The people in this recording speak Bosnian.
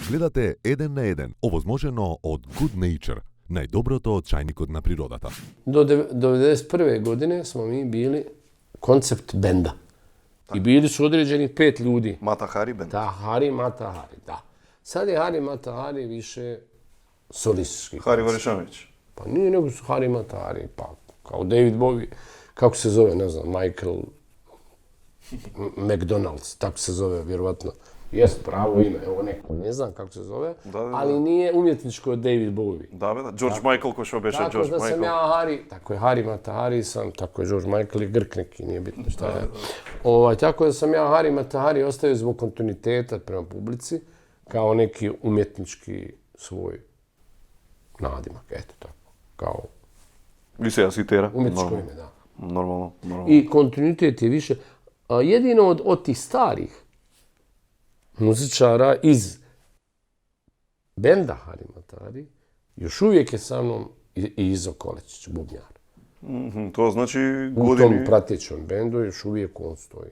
Гледате Еден на еден, овозможено од Good Nature, најдоброто од чајникот на природата. Do 1991. godine smo mi bili koncept benda. I bili su određeni 5 ljudi. Mata Hari band. Hari Mata Hari, da. Sad je Hari Mata Hari više solistički. Hari Varišanović. Pa nije, nego su Hari Mata Hari, pa kao David Bowie, kako se zove, ne znam, Michael McDonald's, tako se zove, vjerovatno. Jest pravo ime, evo neko, ne znam kako se zove, ali nije umjetničko od David Bowie. Da. George Michael, ko što beše George Michael. Tako da sam ja Hari, tako je Hari Mata Hari sam, tako je George Michael i Grk neki, nije bitno šta je. Tako da sam ja Hari Mata Hari ostavio zbog kontinuiteta prema publici, kao neki umjetnički svoj nadimak, eto tako, kao Vi se asitera. umjetničko ime, da. Normalno. I kontinuitet je više, jedino od tih starih muzičara iz benda Hari Mata Hari, još uvijek je sa mnom i Izo Kolečić, bubnjar. To znači U tom pratećem bendu još uvijek on stoji.